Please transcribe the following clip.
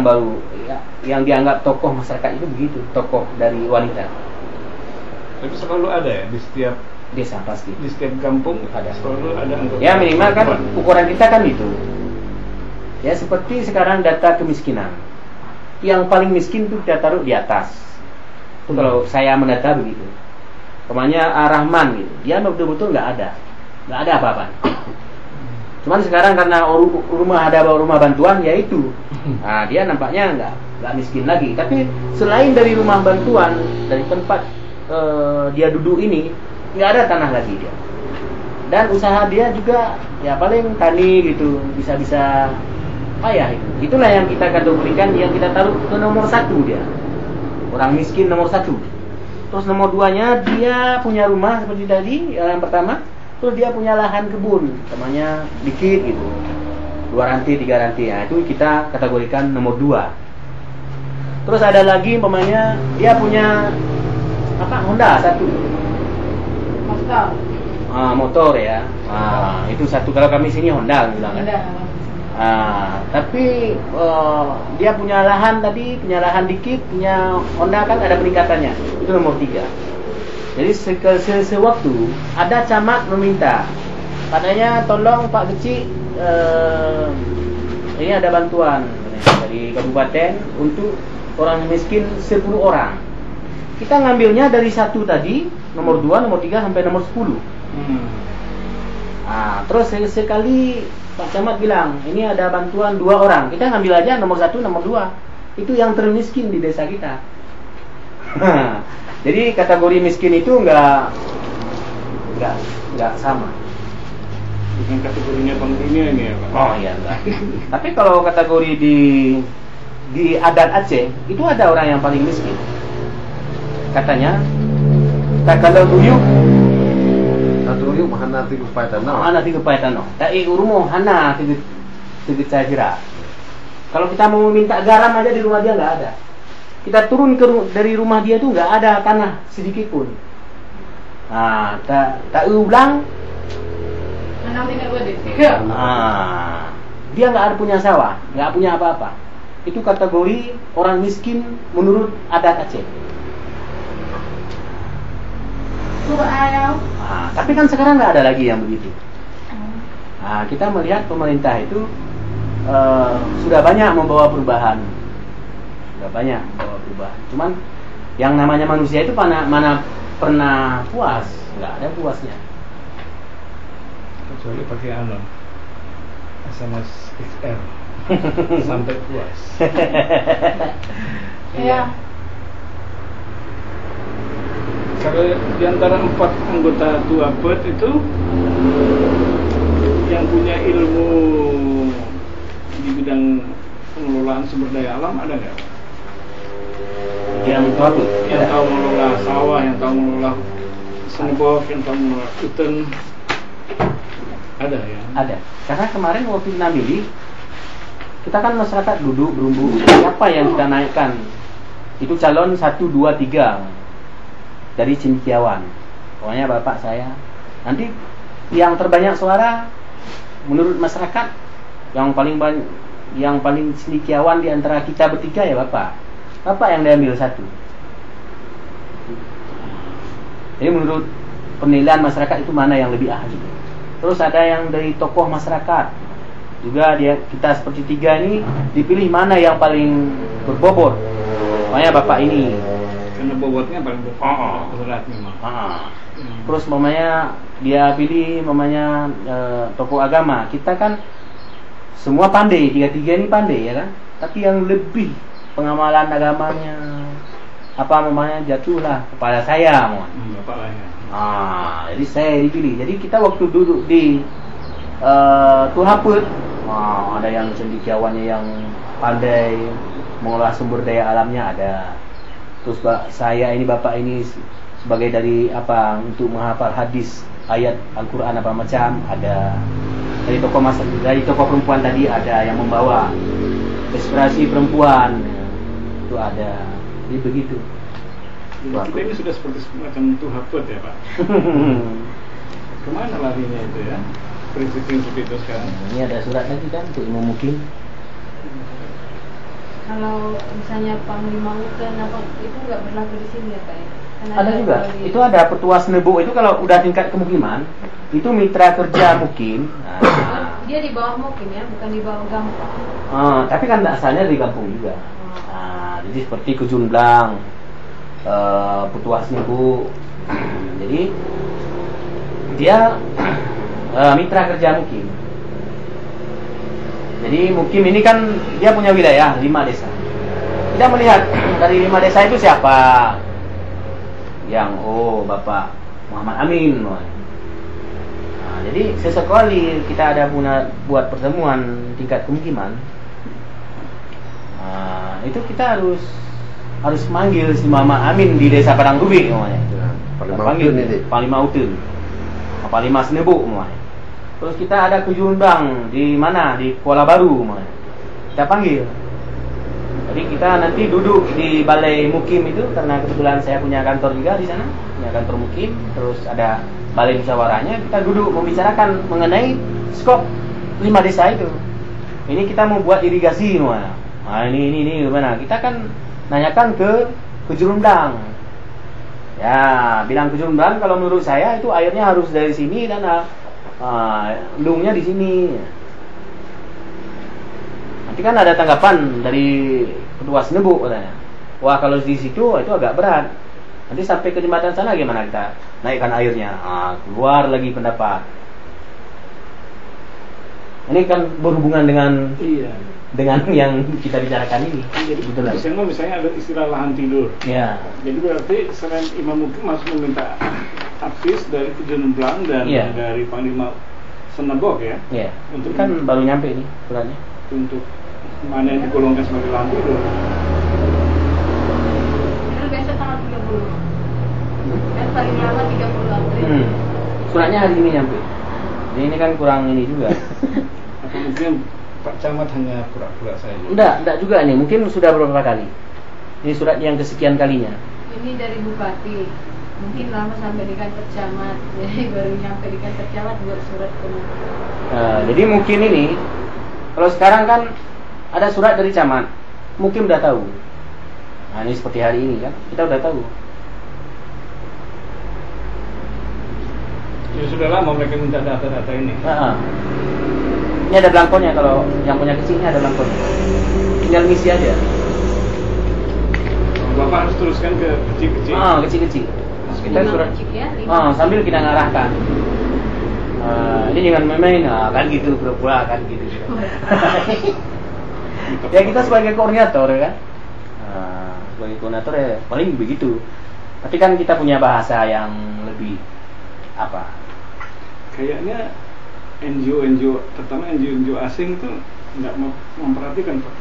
baru ya, yang dianggap tokoh masyarakat itu begitu, tokoh dari wanita. Tapi selalu ada ya di setiap Desa pasti. di setiap kampung Ada. selalu ada anggota. Ya minimal kan perempuan. ukuran kita kan itu. Ya seperti sekarang data kemiskinan. Yang paling miskin itu kita taruh di atas. Itu kalau saya mendata begitu. Kemanya Rahman gitu. Dia betul-betul nggak ada apa-apa. Cuman sekarang karena rumah bantuan ya itu. Nah, dia nampaknya nggak miskin lagi. Tapi selain dari rumah bantuan, dari tempat dia duduk ini, nggak ada tanah lagi dia. Dan usaha dia juga ya paling tani gitu, bisa payah itu. Itulah yang kita kategorikan, yang kita taruh ke nomor 1 dia. Orang miskin nomor 1. Terus nomor 2-nya dia punya rumah seperti tadi yang pertama. Terus dia punya lahan kebun, namanya dikit gitu, 2 ranti 3 ranti. Nah itu kita kategorikan nomor 2. Terus ada lagi umpamanya dia punya Honda 1 motor ya. Itu 1. Kalau kami sini Honda bilang kan. Tapi dia punya lahan tadi, punya lahan dikit, punya Honda kan ada peningkatannya. Itu nomor 3. Jadi sewaktu ada camat meminta, katanya tolong Pak Kecik, ini ada bantuan dari kabupaten untuk orang miskin 10 orang. Kita ngambilnya dari 1 tadi, nomor 2, nomor 3 sampai nomor 10. Terus sekali Pak Camat bilang, ini ada bantuan 2 orang. Kita ngambil aja nomor 1, nomor 2. Itu yang termiskin di desa kita. Jadi kategori miskin itu nggak sama. Bukan kategorinya Bank Dunia ini ya Pak? Oh iya enggak. Tapi kalau kategori di adat Aceh itu ada orang yang paling miskin. Katanya kalau duyuk mahana tiga paitano. Mahana tiga paitano. Tai urumo hana tiga cahira. Kalau kita mau minta garam aja di rumah dia nggak ada. Kita turun dari rumah dia tuh nggak ada tanah sedikit pun. Tak ulang. Dia nggak ada punya sawah, nggak punya apa-apa. Itu kategori orang miskin menurut adat Aceh. Tapi kan sekarang nggak ada lagi yang begitu. Kita melihat pemerintah itu sudah banyak membawa perubahan. Cuman yang namanya manusia itu mana pernah puas, nggak ada puasnya. Kecuali pakai SMS XL sampai puas. Iya. Kalau di antara 4 anggota Tuapet itu yang punya ilmu di bidang pengelolaan sumber daya alam ada nggak? Yang tahu mengelola sawah, yang tahu mengelola sembok, yang tahu mengelola hutan, ada ya? Ada. Karena kemarin waktu Nabili kita kan masyarakat duduk berumbu, siapa yang kita naikkan? Itu calon 1, 2, 3 dari cendekiawan. Pokoknya bapak saya. Nanti yang terbanyak suara menurut masyarakat, yang paling cendekiawan di antara kita bertiga ya bapak yang diambil 1. Jadi menurut penilaian masyarakat itu mana yang lebih ahli. Terus ada yang dari tokoh masyarakat juga, kita seperti 3 ini dipilih mana yang paling berbobot. Makanya bapak ini karena bobotnya paling berat memang. Terus mamanya dia pilih tokoh agama. Kita kan semua pandai, 3 ini pandai ya kan. Tapi yang lebih pengamalan agamanya jatuhlah kepada saya Bapak lah ya. Jadi saya dipilih. Jadi kita waktu duduk di Tuhaput, ada yang cendekiawannya yang pandai mengolah sumber daya alamnya ada. Terus bapak ini sebagai dari untuk menghafal hadis ayat Al-Quran macam ada. Dari tokoh perempuan tadi ada yang membawa inspirasi perempuan itu ada. Jadi begitu. Kita ini sudah seperti semacam Tuhaput ya Pak. Kemana larinya itu ya? Prinsip-prinsip itu sekarang. Ini ada surat lagi kan untuk Imam Mukim. Kalau misalnya Panglima Uten apa itu nggak berlaku di sini ya Pak ya? Karena Ada juga. Itu ada petua Senebo itu kalau udah tingkat kemukiman, itu mitra kerja mukim. Nah, Dia di bawah mukim ya, bukan di bawah kampung. tapi kan asalnya dari kampung juga. Nah, jadi seperti Kejunblang, petua Senebo. Jadi dia mitra kerja mukim. Jadi mukim ini kan dia punya wilayah 5 desa. Kita melihat dari 5 desa itu siapa yang Bapak Muhammad Amin. Nah, jadi sesekali kita ada buat pertemuan tingkat kemukiman. Nah, itu kita harus manggil si Muhammad Amin di desa Padang Gubi namanya. Panglima Uten. Panglima Senebo namanya. Terus kita ada Kejunblang di mana? Di Kuala Baru namanya. Kita panggil. Jadi kita nanti duduk di balai mukim itu karena kebetulan saya punya kantor juga di sana, punya kantor mukim. Terus ada balai musyawarahnya. Kita duduk membicarakan mengenai skop 5 desa itu. Ini kita mau buat irigasi namanya. Nah ini gimana? Kita kan nanyakan ke Kejunblang. Ya, bilang Kejunblang kalau menurut saya itu airnya harus dari sini dan lungnya di sini. Nanti kan ada tanggapan dari ketua Senebo katanya. Wah kalau di situ itu agak berat. Nanti sampai ke jembatan sana gimana kita naikkan airnya? Keluar lagi pendapat. Ini kan berhubungan dengan yang kita bicarakan ini. Jadi misalnya ada istilah lahan tidur. Ya. Jadi berarti selain Imam Mukim masih meminta advis dari Kejunblang dan dari Panglima Senebok ya. Iya. Untuk kan baru nyampe nih suratnya. Untuk mana yang digolongkan sebagai lahan tidur. Itu besok tanggal 30. Kan paling lama 30 April. Suratnya hari ini nyampe. Jadi ini kan kurang ini juga. Atau mungkin Pak Camat hanya pura-pura saja. Enggak juga nih, mungkin sudah beberapa kali. Ini surat yang kesekian kalinya. Ini dari Bupati. Mungkin lama sampai di kantor camat. Jadi baru nyampe di kantor camat buat surat ke jadi mungkin ini kalau sekarang kan ada surat dari camat, mungkin udah tahu. Nah, ini seperti hari ini kan, kita udah tahu. Ya sudah lama mereka minta data-data ini. Ini ada belangkonya, kalau yang punya kecilnya ada belangkonya. Tinggal ngisi aja. Bapak harus teruskan ke kecil-kecil. Kecil-kecil. Kita surat ya, sambil kita ngarahkan. Ini jangan main-main, kan gitu, pura-pura kan gitu. Ya kita sebagai koordinator ya kan. Sebagai koordinator ya paling begitu. Tapi kan kita punya bahasa yang lebih apa? Kayaknya NGO, terutama NGO asing itu nggak memperhatikan Pak